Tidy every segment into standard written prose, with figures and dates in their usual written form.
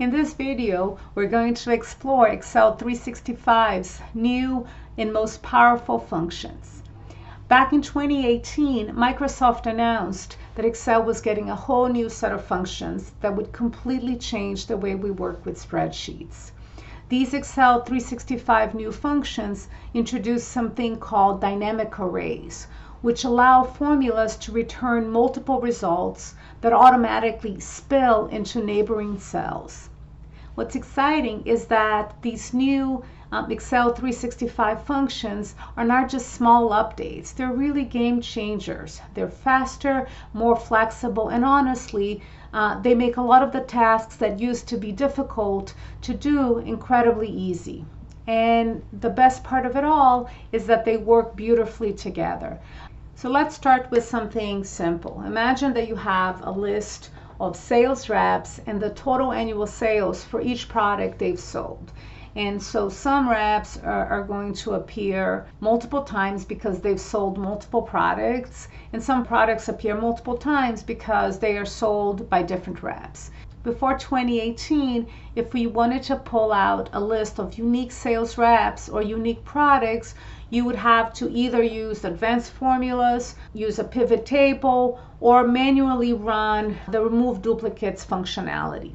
In this video, we're going to explore Excel 365's new and most powerful functions. Back in 2018, Microsoft announced that Excel was getting a whole new set of functions that would completely change the way we work with spreadsheets. These Excel 365 new functions introduce something called dynamic arrays, which allow formulas to return multiple results that automatically spill into neighboring cells. What's exciting is that these new Excel 365 functions are not just small updates, they're really game changers. They're faster, more flexible, and honestly, they make a lot of the tasks that used to be difficult to do incredibly easy. And the best part of it all is that they work beautifully together. So let's start with something simple. Imagine that you have a list of sales reps and the total annual sales for each product they've sold. And so some reps are going to appear multiple times because they've sold multiple products, and some products appear multiple times because they are sold by different reps. Before 2018, if we wanted to pull out a list of unique sales reps or unique products, you would have to either use advanced formulas, use a pivot table, or manually run the remove duplicates functionality.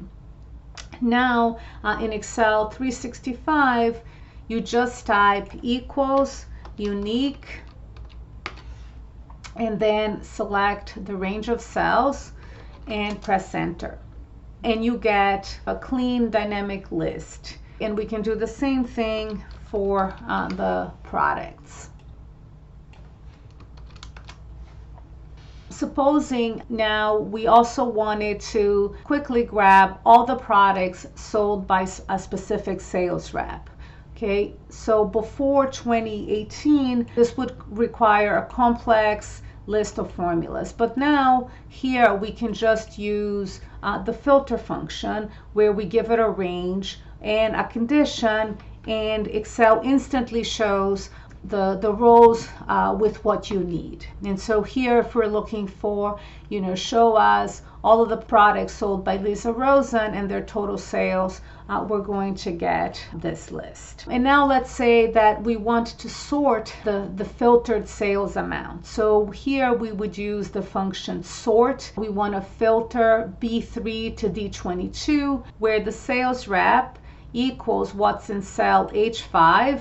Now, in Excel 365, you just type equals unique and then select the range of cells and press enter. And you get a clean dynamic list. And we can do the same thing for the products. Supposing now we also wanted to quickly grab all the products sold by a specific sales rep. Okay, so before 2018, this would require a complex list of formulas, but now here we can just use the filter function where we give it a range and a condition, and Excel instantly shows the rows with what you need. And so here, if we're looking for, show us all of the products sold by Lisa Rosen and their total sales, we're going to get this list. And now let's say that we want to sort the filtered sales amount. So here we would use the function sort. We want to filter B3 to D22, where the sales rep equals what's in cell H5,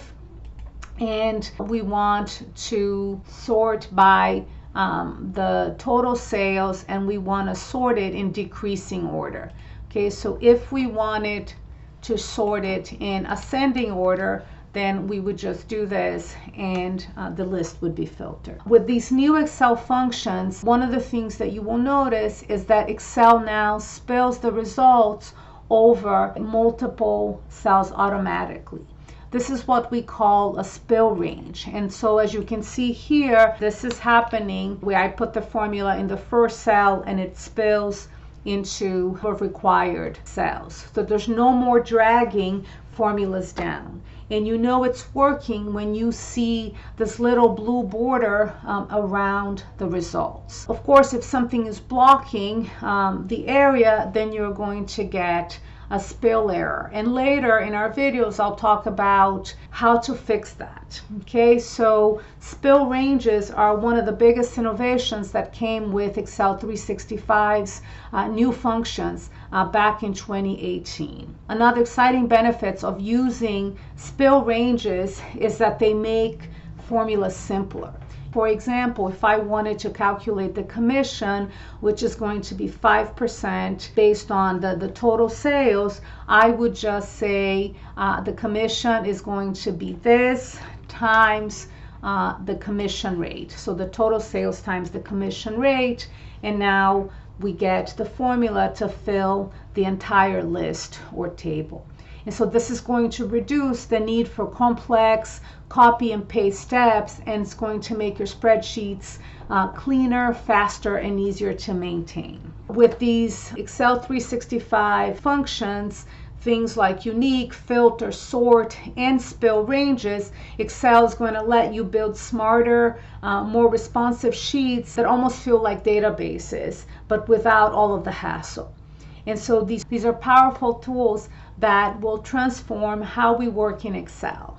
and we want to sort by the total sales, and we want to sort it in decreasing order. Okay, so if we wanted to sort it in ascending order, then we would just do this and the list would be filtered. With these new Excel functions, one of the things that you will notice is that Excel now spills the results over multiple cells automatically. This is what we call a spill range. And so as you can see here, this is happening where I put the formula in the first cell and it spills into the required cells. So there's no more dragging formulas down. And you know it's working when you see this little blue border around the results. Of course, if something is blocking the area, then you're going to get a spill error. And later in our videos, I'll talk about how to fix that. Okay, so spill ranges are one of the biggest innovations that came with Excel 365's new functions back in 2018. Another exciting benefits of using spill ranges is that they make formulas simpler. For example, if I wanted to calculate the commission, which is going to be 5% based on the total sales, I would just say the commission is going to be this times the commission rate. So the total sales times the commission rate, and now we get the formula to fill the entire list or table. And so this is going to reduce the need for complex copy and paste steps, and it's going to make your spreadsheets cleaner, faster, and easier to maintain. With these Excel 365 functions, things like unique, filter, sort, and spill ranges, Excel is going to let you build smarter, more responsive sheets that almost feel like databases, but without all of the hassle. And so these are powerful tools that will transform how we work in Excel.